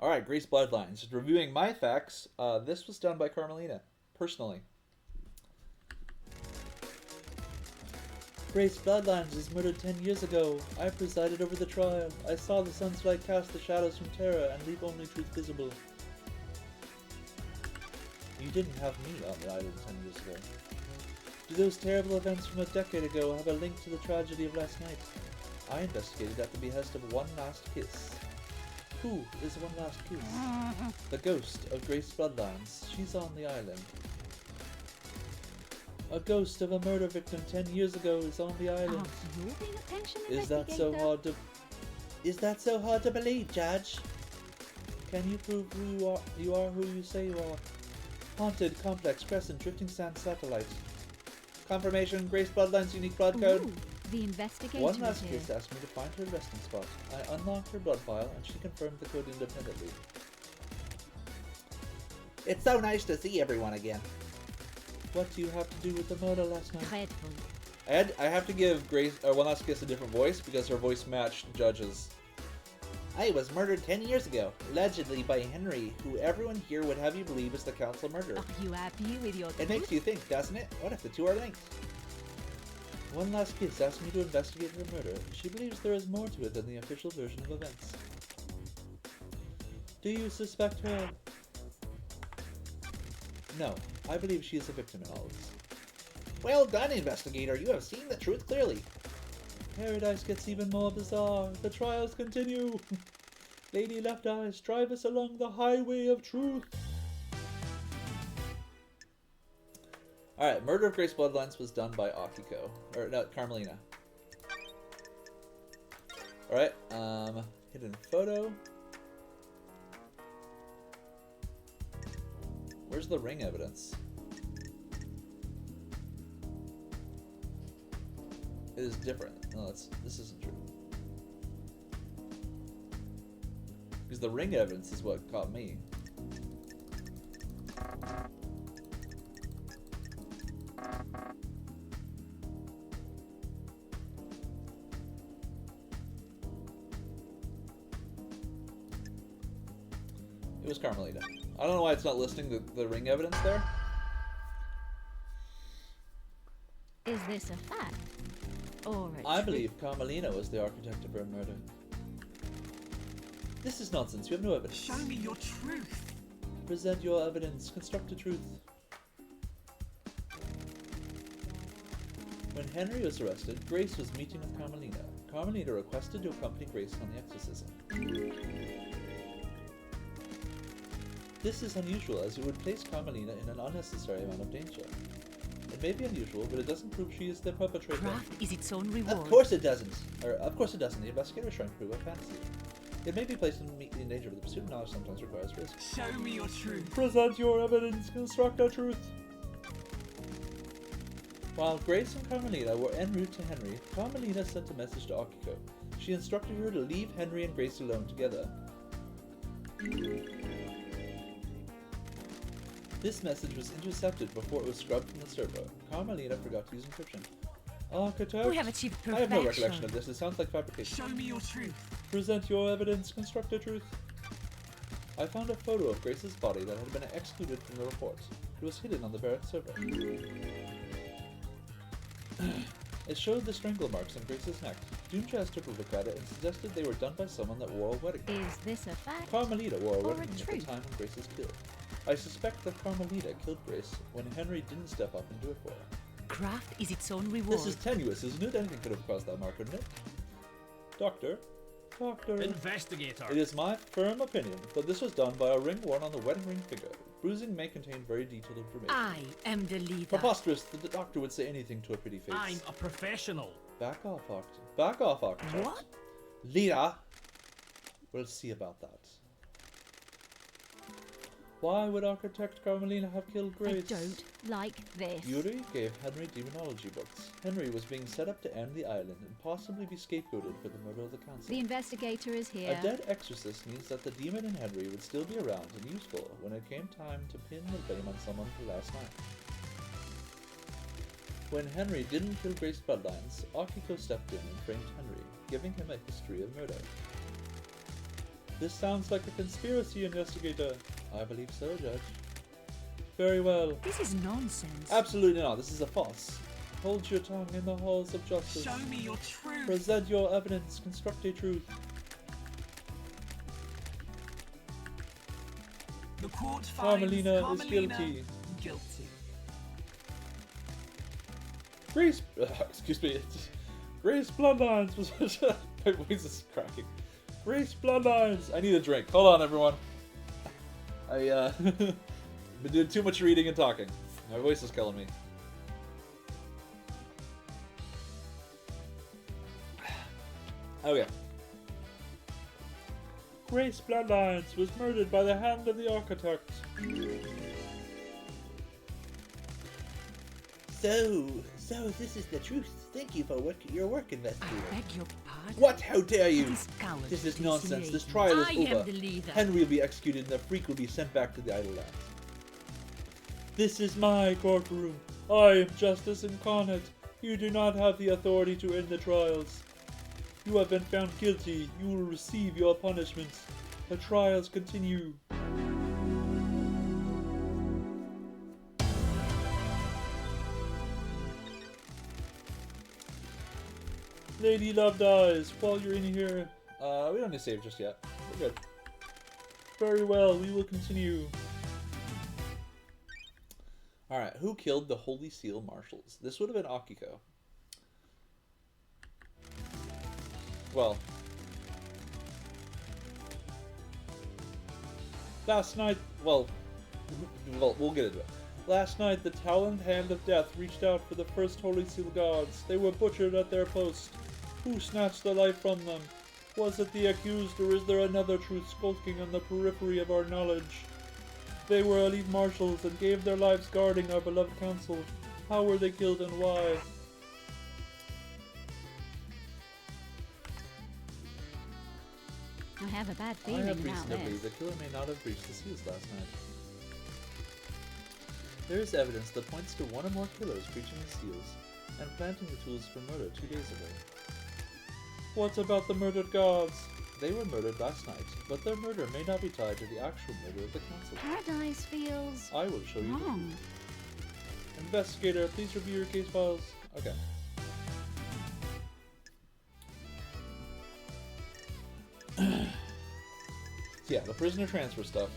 Alright, Grace Bloodlines. Just reviewing my facts. This was done by Carmelina, personally. Grace Bloodlines was murdered 10 years ago. I presided over the trial. I saw the sun's light cast the shadows from terror and leave only truth visible. You didn't have me on the island 10 years ago. Do those terrible events from a decade ago have a link to the tragedy of last night? I investigated at the behest of One Last Kiss. Who is One Last Kiss? The ghost of Grace Bloodlines. She's on the island. A ghost of a murder victim 10 years ago is on the island. You're being a pension Is that so hard to... Is that so hard to believe, Judge? Can you prove who you are who you say you are? Haunted, complex, crescent, drifting sand satellite. Confirmation, Grace Bloodline's unique blood code. Ooh, the investigator One Last here. Kiss asked me to find her resting spot. I unlocked her blood file and she confirmed the code independently. It's so nice to see everyone again. What do you have to do with the murder last night? Dreadful. I have to give Grace One Last Kiss a different voice because her voice matched Judge's. I was murdered 10 years ago, allegedly by Henry, who everyone here would have you believe is the council murderer. Are you happy with your It makes you think, doesn't it? What if the two are linked? One Last Kiss asked me to investigate her murder. She believes there is more to it than the official version of events. Do you suspect her? No, I believe she is a victim in all of this. Well done, investigator. You have seen the truth clearly. Paradise gets even more bizarre. The trials continue. Lady Left Eyes, drive us along the highway of truth. Alright, Murder of Grace Bloodlines was done by Akiko. Or, no, Carmelina. Alright, hidden photo. Where's the ring evidence? It is different. No, this isn't true. Because the ring evidence is what caught me. It was Carmelita. I don't know why it's not listing the ring evidence there. Is this a fact? Or a I truth? believe Carmelina was the architect of her murder. This is nonsense. You have no evidence. Show me your truth. Present your evidence. Construct a truth. When Henry was arrested, Grace was meeting with Carmelina. Carmelina requested to accompany Grace on the exorcism. This is unusual, as it would place Carmelina in an unnecessary amount of danger. It may be unusual, but it doesn't prove she is the perpetrator. Craft is its own reward. Of course it doesn't. Of course it doesn't. The investigator is trying to prove a fantasy. It may be placed in danger, but the pursuit of knowledge sometimes requires risk. Show me your truth. Present your evidence. Construct a truth. While Grace and Carmelina were en route to Henry, Carmelina sent a message to Akiko. She instructed her to leave Henry and Grace alone together. This message was intercepted before it was scrubbed from the server. Carmelina forgot to use encryption. Architect? We have achieved perfection. I have no recollection of this. It sounds like fabrication. Show me your truth. Present your evidence. Construct a truth. I found a photo of Grace's body that had been excluded from the report. It was hidden on the Barrett server. It showed the strangle marks on Grace's neck. Doomchest took a look at it and suggested they were done by someone that wore a wedding ring. Is this a fact? Carmelita wore a Or wedding a ring at the truth? time when Grace was killed. I suspect that Carmelita killed Grace when Henry didn't step up and do it for her. Craft is its own reward. This is tenuous, isn't it? Anything could have caused that mark, couldn't it? Doctor? Doctor? Investigator. It is my firm opinion that this was done by a ring worn on the wedding ring finger. Bruising may contain very detailed information. I am the leader. Preposterous that the doctor would say anything to a pretty face. I'm a professional. Back off, Architect. Back off, Architect. What? Leader! We'll see about that. Why would Architect Carmelina have killed Grace? I don't like this. Yuri gave Henry demonology books. Henry was being set up to end the island and possibly be scapegoated for the murder of the council. The investigator is here. A dead exorcist means that the demon in Henry would still be around and useful when it came time to pin the blame on someone for last night. When Henry didn't kill Grace Bloodlines, Akiko stepped in and framed Henry, giving him a history of murder. This sounds like a conspiracy, investigator. I believe so, Judge. Very well. This is nonsense. Absolutely not. This is a farce. Hold your tongue in the halls of justice. Show me your truth. Present your evidence. Construct a truth. The court finds Carmelina is guilty. Guilty. Grace, excuse me. Grace Bloodlines was. My voice is cracking. Grace Bloodlines. I need a drink. Hold on, everyone. I been doing too much reading and talking. My voice is killing me. Okay. Grace Bloodlines was murdered by the hand of the architect. So this is the truth. Thank you for your work, investigator. I beg your pardon? What? How dare you? These cowards This is are nonsense. slaves. This trial is I over. am the leader. Henry will be executed and the freak will be sent back to the Idle Lands. This is my courtroom. I am justice incarnate. You do not have the authority to end the trials. You have been found guilty. You will receive your punishment. The trials continue. Lady Love dies. While you're in here, we don't need to save just yet. We're good. Very well, we will continue. Alright, who killed the Holy Seal Marshals? This would have been Akiko. Well. Last night, well, we'll get into it. Last night, the taloned hand of death reached out for the first Holy Seal guards. They were butchered at their post. Who snatched the life from them? Was it the accused, or is there another truth skulking on the periphery of our knowledge? They were elite marshals and gave their lives guarding our beloved council. How were they killed and why? I have a bad I feeling have about reason to believe this. the killer may not have breached the seals last night. There is evidence that points to one or more killers breaching the seals and planting the tools for murder 2 days ago. What about the murdered guards? They were murdered last night, but their murder may not be tied to the actual murder of the council. Paradise feels I will show you. wrong. Investigator, please review your case files. Okay. So yeah, the prisoner transfer stuff.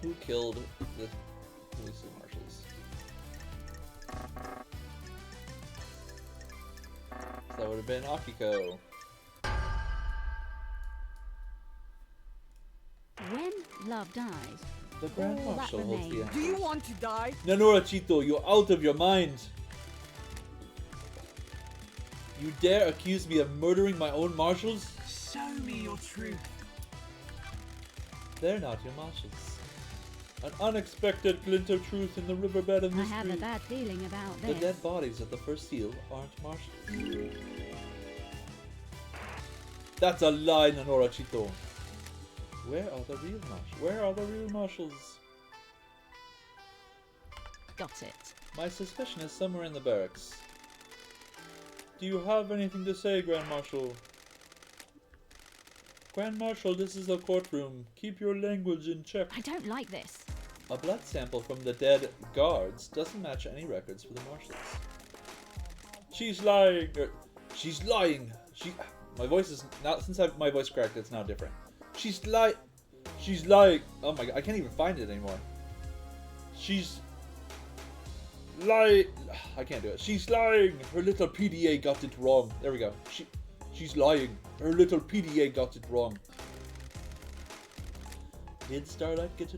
Who killed the police marshals? So that would have been Akiko. When love dies, The Grand all that Marshal holds the remains. answers. Do you want to die? Nanora Chito, you're out of your mind. You dare accuse me of murdering my own marshals? Show me your truth. They're not your marshals. An unexpected glint of truth in the riverbed of I have a mystery. bad feeling about The this. dead bodies of the first seal aren't marshals. That's a lie, Nanora Chito. Where are the real marshals? Where are the real marshals? Got it. My suspicion is somewhere in the barracks. Do you have anything to say, Grand Marshal? Grand Marshal, this is a courtroom. Keep your language in check. I don't like this. A blood sample from the dead guards doesn't match any records for the marshals. She's lying. She's lying. My voice is not. Since my voice cracked, it's now different. She's lying. She's lying. Oh my god, I can't even find it anymore. She's lying. I can't do it. She's lying. Her little PDA got it wrong. There we go. She's lying. Her little PDA got it wrong. Did Starlight get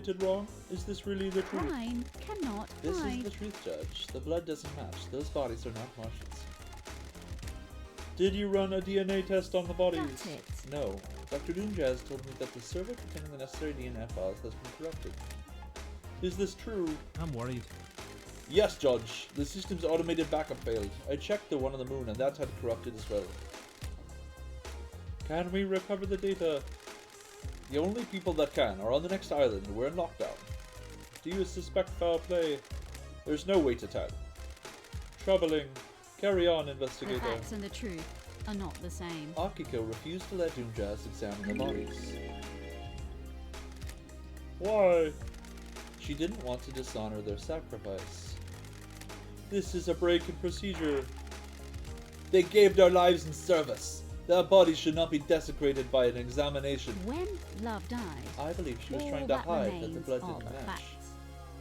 it wrong? Is this really the truth? Crime cannot This hide. is the truth, Judge. The blood doesn't match. Those bodies are not marshals. Did you run a DNA test on the bodies? Got it. No. Dr. Doomjazz told me that the server containing the necessary DNA files has been corrupted. Is this true? I'm worried. Yes, Judge. The system's automated backup failed. I checked the one on the moon and that had corrupted as well. Can we recover the data? The only people that can are on the next island. We're in lockdown. Do you suspect foul play? There's no way to tell. Troubling. Carry on, The investigator. facts and the truth are not the same. Akiko refused to let Doomjazz examine the bodies. Why? She didn't want to dishonor their sacrifice. This is a break in procedure. They gave their lives in service. Their bodies should not be desecrated by an examination. When love dies, I believe she was all trying to that hide that the remains blood are didn't the match. facts.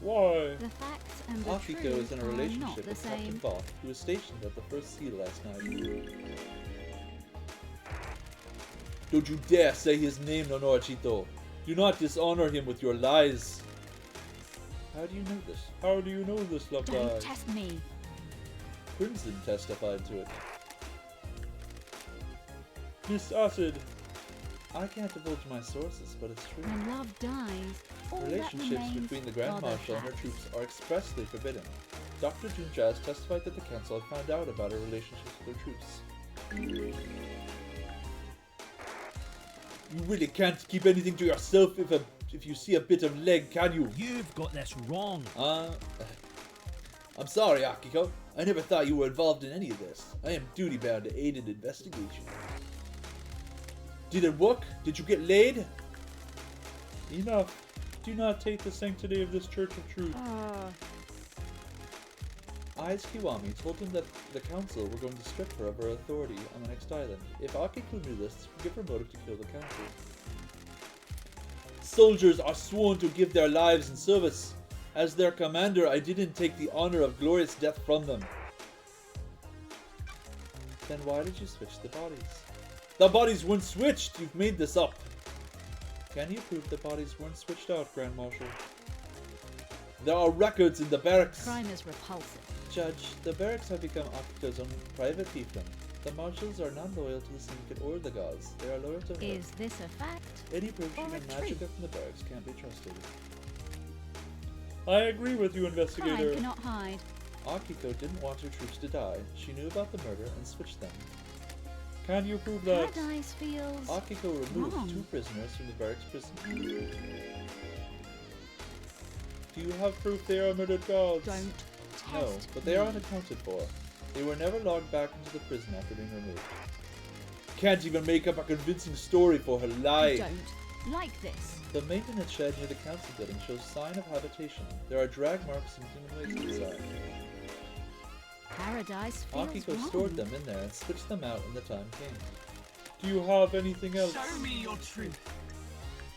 Why? The facts and the Akiko truth is in a are not relationship the with Captain same. Both, who was stationed at the first seal last night. Don't you dare say his name, Nonorichito. Do not dishonor him with your lies. How do you know this? How do you know this, Love Don't Lies? test me. Crimson testified to it. Miss Acid. I can't divulge my sources, but it's true. When love dies, all that Relationships remains between the Grand are the Marshal and her facts. troops are expressly forbidden. Dr. Doomjazz testified that the council had found out about her relationships with her troops. You really can't keep anything to yourself if you see a bit of leg, can you? You've got this wrong. I'm sorry, Akiko. I never thought you were involved in any of this. I am duty-bound to aid in investigation. Did it work? Did you get laid? Enough. Do not take the sanctity of this Church of Truth. Ai's Kiwami told him that the council were going to strip her of her authority on the next island. If Akiko knew this, it would give her motive to kill the council. Soldiers are sworn to give their lives in service. As their commander, I didn't take the honor of glorious death from them. Then why did you switch the bodies? The bodies weren't switched! You've made this up! Can you prove the bodies weren't switched out, Grand Marshal? There are records in the barracks! Crime is repulsive. Judge, the barracks have become Akito's own private fiefdom. The marshals are not loyal to the syndicate or the gods. They are loyal to her. Is this a fact? Any proof or she a made truth? magic from the barracks can't be trusted. I agree with you, Crime cannot hide. Akiko didn't want her troops to die. She knew about the murder and switched them. Can you prove that? Paradise feels Akiko removed wrong. 2 prisoners from the barracks prison. Do you have proof they are murdered gods? Don't test No, but they are me. unaccounted for. They were never logged back into the prison after being removed. Can't even make up a convincing story for her lie. I don't like this. The maintenance shed near the council building shows sign of habitation. There are drag marks and human waste inside. Paradise feels Akiko wrong. stored them in there and switched them out when the time came. Do you have anything else? Show me your truth.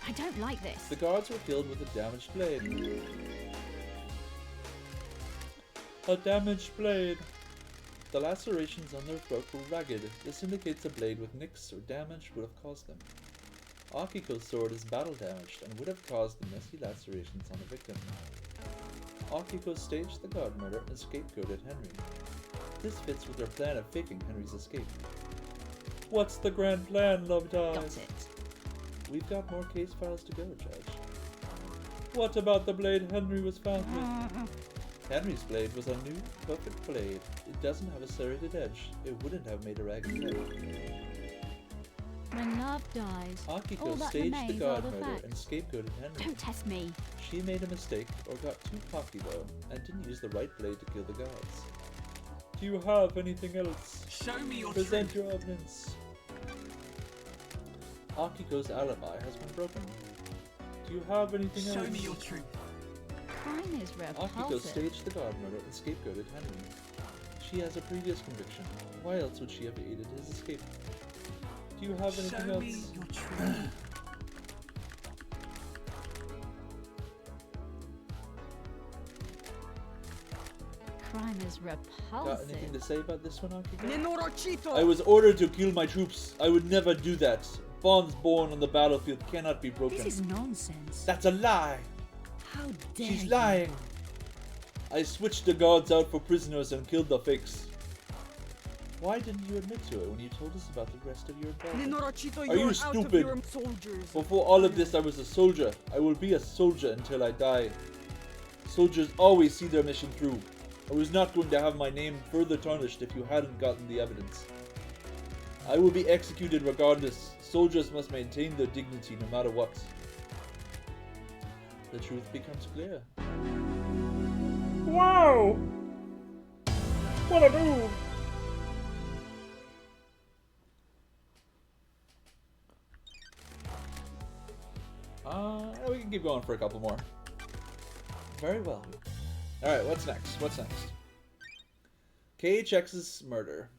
I don't like this. The guards were killed with a damaged blade. A damaged blade. The lacerations on their throat were ragged. This indicates a blade with nicks or damage would have caused them. Akiko's sword is battle damaged and would have caused the messy lacerations on the victim. Akiko staged the god murder and scapegoated Henry. This fits with their plan of faking Henry's escape. What's the grand plan, Love Got Dies? it. We've got more case files to go, Judge. What about the blade Henry was found with? Henry's blade was a new, perfect blade. It doesn't have a serrated edge. It wouldn't have made a ragged blade. When love dies, all Akiko that staged the remains god are the murder facts. and scapegoated Henry. Don't test me. She made a mistake, or got too cocky though, and didn't use the right blade to kill the gods. Do you have anything else? Show me your Present truth. your evidence. Akiko's alibi has been broken. Do you have anything else? Show me your truth. Crime is Akiko repulsive. staged the god murder and scapegoated Henry. She has a previous conviction. Why else would she have aided his escape? Do you have anything Show else? me your truth. Crime is Got anything to repulsive. say about this one, Akiko? Nenorochito. I was ordered to kill my troops. I would never do that. Bonds born on the battlefield cannot be broken. This is nonsense. That's a lie. How dare She's you. lying. I switched the guards out for prisoners and killed the fakes. Why didn't you admit to it when you told us about the rest of your involvement? Nenorochito, Are you you're out of stupid? your soldiers. Before all of this, I was a soldier. I will be a soldier until I die. Soldiers always see their mission through. I was not going to have my name further tarnished if you hadn't gotten the evidence. I will be executed regardless. Soldiers must maintain their dignity no matter what. The truth becomes clear. Wow! What a move! We can keep going for a couple more. Very well. Alright, what's next? What's next? KHX's murder.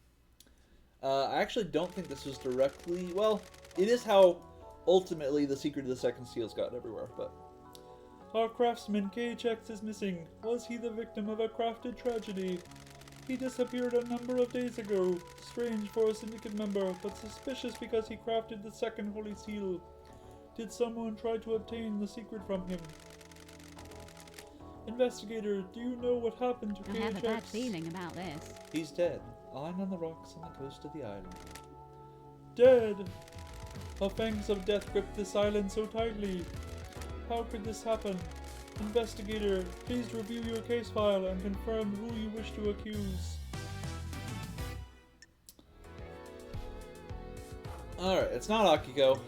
I actually don't think this was directly... Well, it is how ultimately the secret of the second seals got everywhere, but... Our craftsman KHX is missing. Was he the victim of a crafted tragedy? He disappeared a number of days ago. Strange for a syndicate member, but suspicious because he crafted the second holy seal. Did someone try to obtain the secret from him? Investigator, do you know what happened to KHX? I have a bad feeling about this. He's dead, lying on the rocks on the coast of the island. Dead! How fangs of death gripped this island so tightly? How could this happen? Investigator, please review your case file and confirm who you wish to accuse. Alright, it's not Akiko.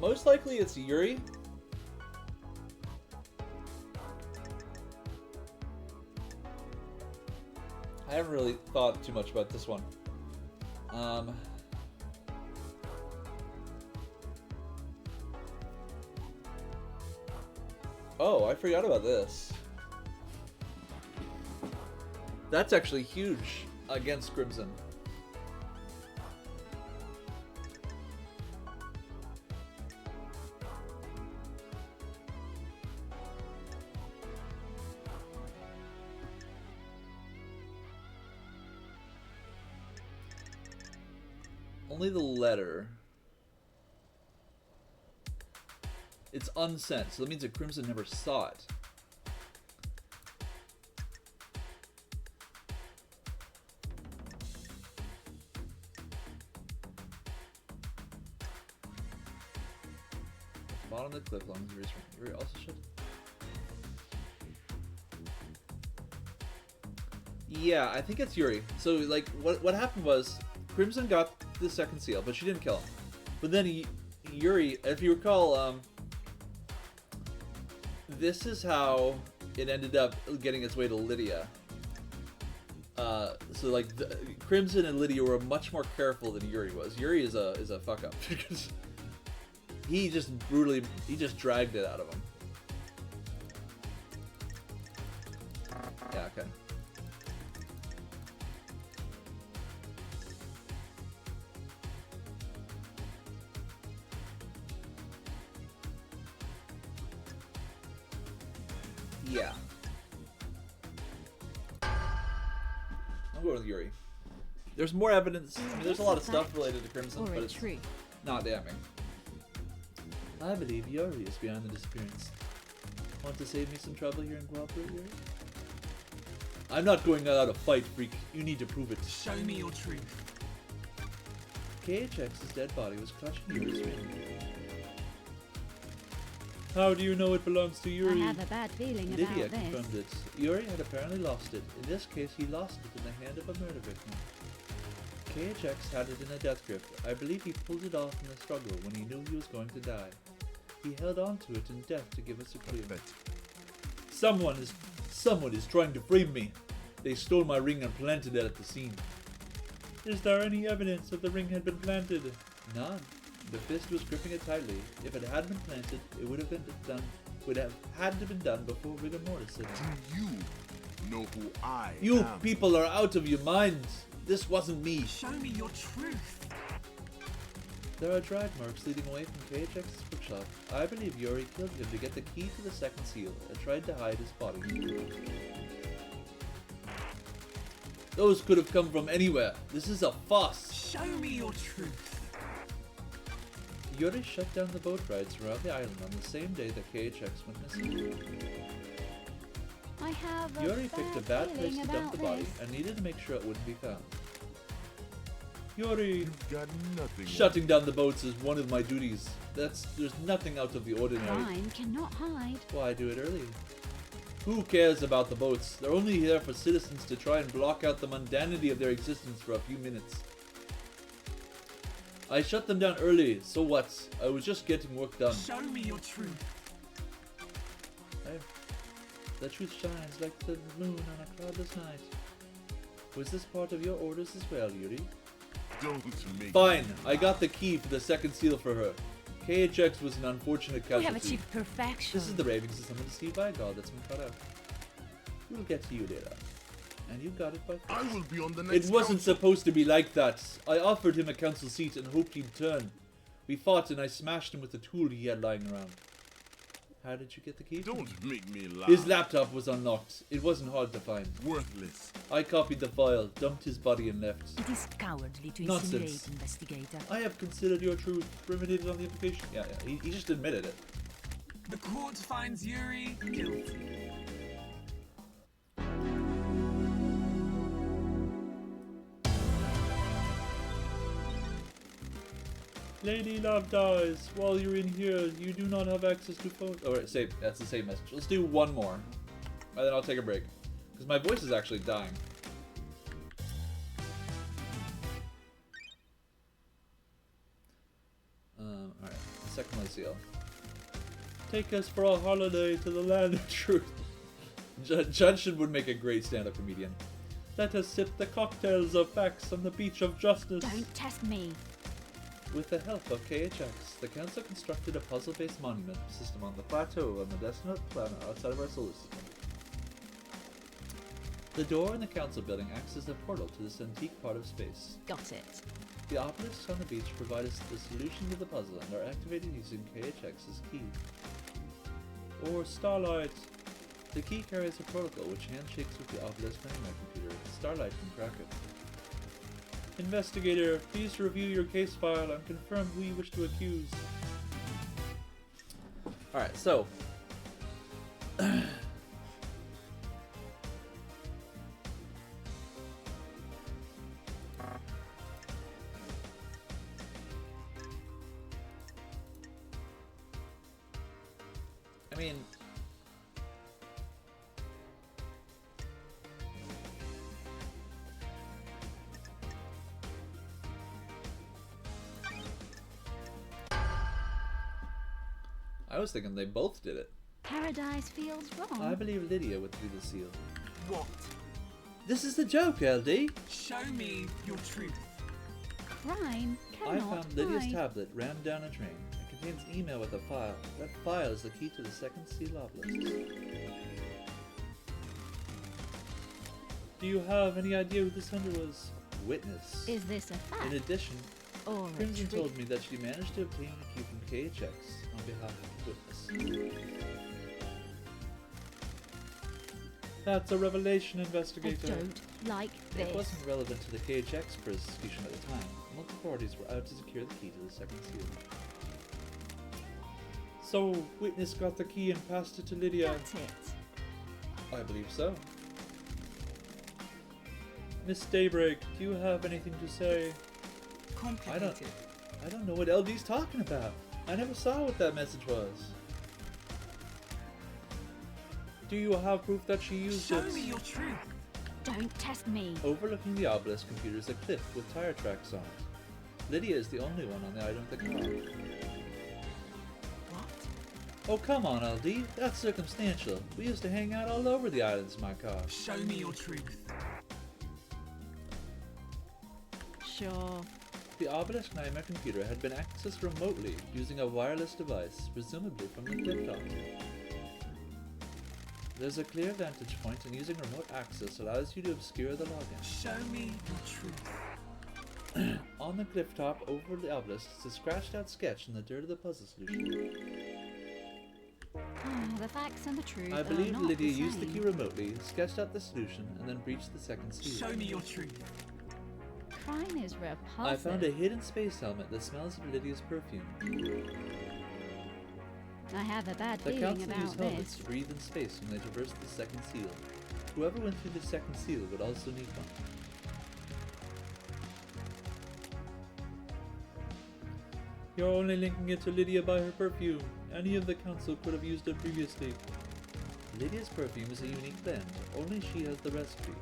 Most likely it's Yuri. I haven't really thought too much about this one. Oh, I forgot about this. That's actually huge against Crimson. Only the letter. It's unsent, so that means that Crimson never saw it. Bottom of the cliff along the Yuri's ring. Yuri also should. Yeah, I think it's Yuri. So, like, what happened was Crimson got the second seal, but she didn't kill him. But then Yuri, if you recall, this is how it ended up getting its way to Lydia. So like Crimson and Lydia were much more careful than Yuri was. Yuri is a fuck up because he just dragged it out of him. Yeah, okay. Yeah. I'm going with Yuri. There's more evidence. I mean, there's a lot of stuff related to Crimson, but it's not damning. I believe Yuri is behind the disappearance. Want to save me some trouble here and cooperate, Yuri? I'm not going out a fight, freak. You need to prove it. Show me your truth. KHX's dead body was clutched in Yuri's ring. How do you know it belongs to Yuri? I have a bad feeling Lydia about this. confirmed it. Yuri had apparently lost it. In this case, he lost it in the hand of a murder victim. KHX had it in a death grip. I believe he pulled it off in the struggle when he knew he was going to die. He held on to it in death to give us a clue. Someone is trying to frame me. They stole my ring and planted it at the scene. Is there any evidence that the ring had been planted? None. The fist was gripping it tightly. If it had been planted, it would have had to been done before rigor mortis set in. Do you know who I am? You people are out of your minds. This wasn't me. Show me your truth. There are drag marks leading away from KHX's bookshop. I believe Yuri killed him to get the key to the second seal and tried to hide his body. Those could have come from anywhere. This is a farce. Show me your truth. Yuri shut down the boat rides around the island on the same day that KHX went missing. I have a Yuri picked a bad place feeling to dump the about body this. and needed to make sure it wouldn't be found. Yuri, You've got nothing. shutting down the boats is one of my duties. There's nothing out of the ordinary. Crime cannot hide. Why do it early? Who cares about the boats? They're only here for citizens to try and block out the mundanity of their existence for a few minutes. I shut them down early, so what? I was just getting work done. Show me your truth. The truth shines like the moon on a cloudless night. Was this part of your orders as well, Yuri? Don't make Fine, me I got the key for the second seal for her. KHX was an unfortunate We have casualty. achieved perfection. This is the ravings of someone deceived by God that's been cut out. We'll get to you later. And you got it by I force. will be on the next It wasn't council. supposed to be like that. I offered him a council seat and hoped he'd turn. We fought and I smashed him with the tool he had lying around. How did you get the key? Don't make me laugh. His laptop was unlocked. It wasn't hard to find. Worthless. I copied the file, dumped his body and left. It is cowardly to Nonsense. insinuate, investigator. I have considered your truth. Terminated on the application. Yeah, he just admitted it. The court finds Yuri guilty. Lady Love dies. While you're in here, you do not have access to phone. Oh, right, same. That's the same message. Let's do one more. And then I'll take a break. Because my voice is actually dying. Alright. Second one seal. Take us for a holiday to the land of truth. Judson would make a great stand-up comedian. Let us sip the cocktails of facts on the beach of justice. Don't test me. With the help of KHX, the Council constructed a puzzle-based monument system on the plateau on the desolate planet outside of our solar system. The door in the Council building acts as a portal to this antique part of space. Got it. The obelisks on the beach provide us the solution to the puzzle and are activated using KHX's key. Or Starlight. The key carries a protocol which handshakes with the obelisk memory computer. Starlight can crack it. Investigator, please review your case file and confirm who you wish to accuse. Alright, so. I mean, I was thinking they both did it. Paradise feels wrong. I believe Lydia would do the seal. What? This is the joke, LD. Show me your truth. Crime I cannot found Lydia's hide. tablet rammed down a drain. It contains email with a file. That file is the key to the second seal obelisk. Do you have any idea who the sender was? Witness. Is this a fact In addition, or a Crimson trick? told me that she managed to obtain the key from KHX on behalf of the witness. That's a revelation, I investigator. don't like It this. wasn't relevant to the KHX prosecution at the time. Multiple parties were out to secure the key to the second seal. So, Witness got the key and passed it to Lydia. That's it. I believe so. Miss Daybreak, do you have anything to say? Complicated. I don't know what LD's talking about. I never saw what that message was. Do you have proof that she used Show it? me your truth. Don't test me. Overlooking the obelisk computer is a cliff with tire tracks on it. Lydia is the only one on the island of the car. What? Oh, come on, LD. That's circumstantial. We used to hang out all over the islands in my car. Show me your truth. Sure. The obelisk nightmare computer had been accessed remotely using a wireless device, presumably from the cliff top. There's a clear vantage point, and using remote access allows you to obscure the login. Show me your truth. On the cliff top over the obelisk is a scratched out sketch in the dirt of the puzzle solution. The facts and the truth I are believe not Lydia the used the same. key remotely, sketched out the solution, and then breached the second seal. Show me your truth. Crime is repulsive. I found a hidden space helmet that smells of Lydia's perfume. I have a bad The feeling council about used helmets this. to breathe in space when they traversed the second seal. Whoever went through the second seal would also need one. You're only linking it to Lydia by her perfume. Any of the council could have used it previously. Lydia's perfume is a unique blend. Only she has the recipe.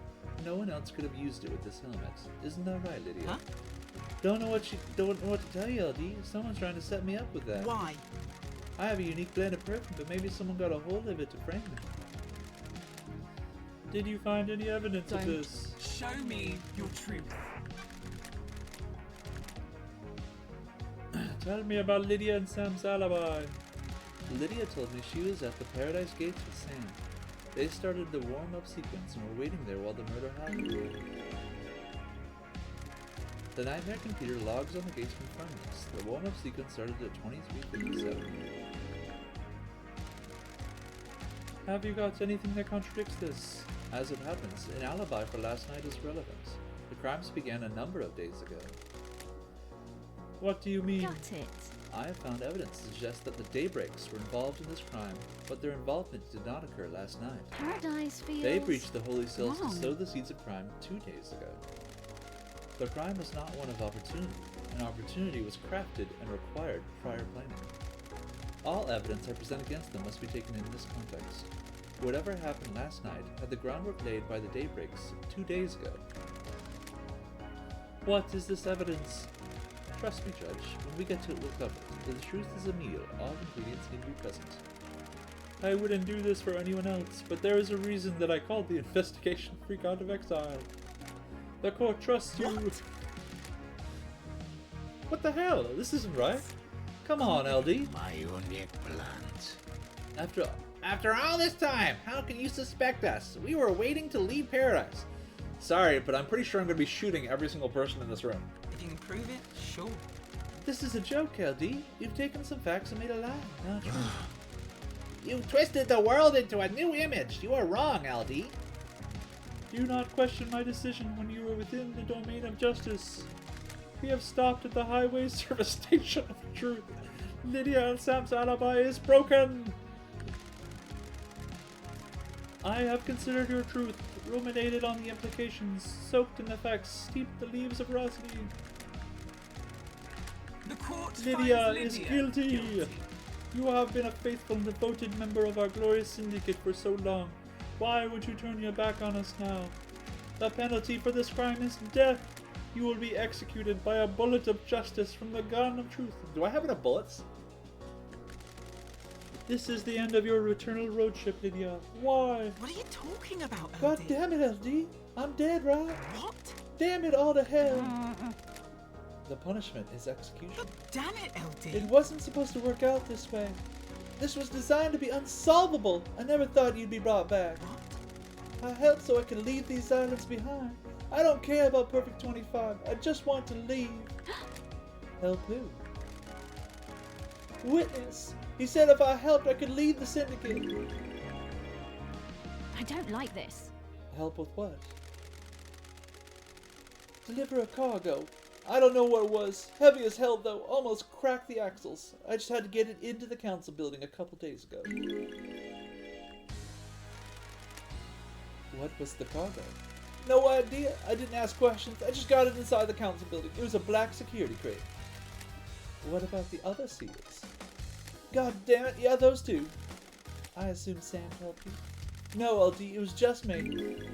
No one else could have used it with this helmet. Isn't that right, Lydia? Huh? Don't know what to tell you, LD. Someone's trying to set me up with that. Why? I have a unique blend of perfume, but maybe someone got a hold of it to frame it. Did you find any evidence of this? Show me your truth. Tell me about Lydia and Sam's alibi. Lydia told me she was at the Paradise Gates with Sam. They started the warm-up sequence and were waiting there while the murder happened. The Nightmare computer logs on the gates confirming this. The warm-up sequence started at 23:57. Have you got anything that contradicts this? As it happens, an alibi for last night is relevant. The crimes began a number of days ago. What do you mean? Got it. I have found evidence to suggest that the Daybreaks were involved in this crime, but their involvement did not occur last night. Paradise feels They breached the holy seals wrong. to sow the seeds of crime 2 days ago. The crime was not one of opportunity. An opportunity was crafted and required prior planning. All evidence I present against them must be taken in this context. Whatever happened last night had the groundwork laid by the Daybreaks 2 days ago. What is this evidence? Trust me, Judge, when we get to it, we'll cover it. The truth is a meal. All ingredients need to be present. I wouldn't do this for anyone else, but there is a reason that I called the investigation freak out of exile. The court trusts you. What the hell? This isn't right. Come on, LD. My unique plant. After all this time, how can you suspect us? We were waiting to leave paradise. Sorry, but I'm pretty sure I'm going to be shooting every single person in this room. If you can prove it, sure. This is a joke, LD. You've taken some facts and made a lie. Not true. You twisted the world into a new image. You are wrong, LD. Do not question my decision when you are within the domain of justice. We have stopped at the highway service station of truth. Lydia and Sam's alibi is broken. I have considered your truth, ruminated on the implications, soaked in the facts, steeped the leaves of veracity. The court Lydia finds is guilty. You have been a faithful and devoted member of our glorious syndicate for so long. Why would you turn your back on us now? The penalty for this crime is death. You will be executed by a bullet of justice from the gun of truth. Do I have enough bullets? This is the end of your eternal roadship, Lydia. Why? What are you talking about, LD? God damn it, LD. I'm dead, right? What? Damn it all to hell. The punishment is execution. God damn it, LD. It wasn't supposed to work out this way. This was designed to be unsolvable. I never thought you'd be brought back. What? I helped so I could leave these islands behind. I don't care about Perfect 25. I just want to leave. Help who? Witness. He said if I helped, I could leave the syndicate. I don't like this. Help with what? Deliver a cargo. I don't know what it was. Heavy as hell, though. Almost cracked the axles. I just had to get it into the council building a couple days ago. What was the cargo? No idea. I didn't ask questions. I just got it inside the council building. It was a black security crate. What about the other seals? God damn it. Yeah, those two. I assume Sam helped you. No, LD. It was just me.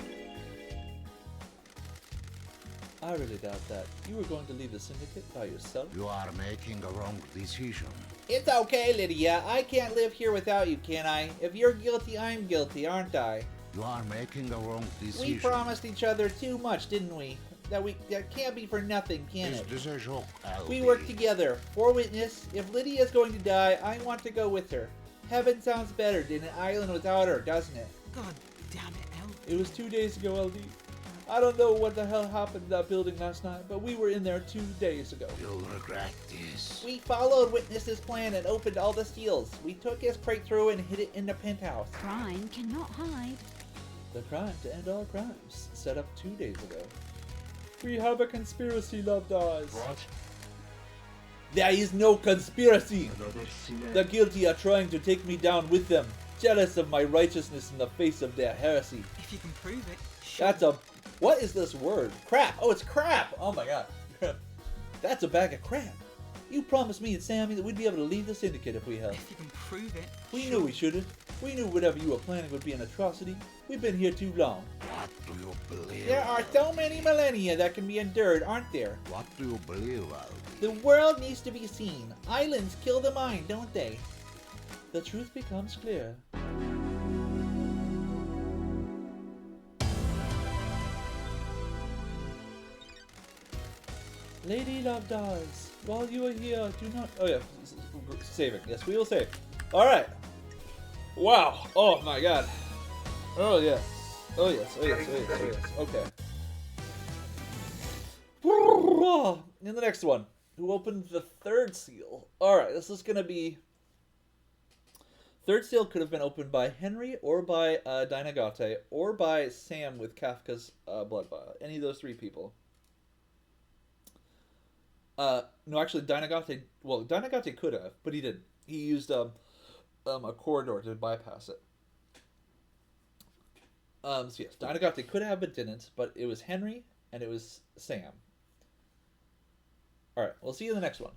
I really doubt that. You were going to leave the syndicate by yourself? You are making a wrong decision. It's okay, Lydia. I can't live here without you, can I? If you're guilty, I'm guilty, aren't I? You are making a wrong decision. We promised each other too much, didn't we? That can't be for nothing, can Is it? this a joke, LD? We work together. For witness, if Lydia is going to die, I want to go with her. Heaven sounds better than an island without her, doesn't it? God damn it, LD. It was 2 days ago, LD. I don't know what the hell happened to that building last night, but we were in there 2 days ago. You'll regret this. We followed Witness's plan and opened all the seals. We took his crate through and hid it in the penthouse. Crime cannot hide. The crime to end all crimes, set up 2 days ago. We have a conspiracy, Loved Eyes. What? There is no conspiracy! The guilty are trying to take me down with them, jealous of my righteousness in the face of their heresy. If you can prove it, sure. That's a... What is this word? Crap! Oh, it's crap! Oh my god. That's a bag of crap. You promised me and Sammy that we'd be able to leave the syndicate if we helped. If you can prove it, We sure. knew we shouldn't. We knew whatever you were planning would be an atrocity. We've been here too long. What do you believe? There are so many millennia that can be endured, aren't there? What do you believe, Albi? The world needs to be seen. Islands kill the mind, don't they? The truth becomes clear. Lady Love dies. While you are here, do not... Oh yeah, saving. Yes, we will save. Alright. Wow. Oh my god. Oh yes. Oh yes. Oh yes. Oh yes. Oh yes. Okay. In the next one, who opened the third seal? Alright, this is gonna be... Third seal could have been opened by Henry, or by Dinagate, or by Sam with Kafka's blood vial. Any of those three people. No, actually, Dinagate... Well, Dinagate could have, but he didn't. He used a corridor to bypass it. So yes, Dinagate could have, but didn't. But it was Henry, and it was Sam. Alright, we'll see you in the next one.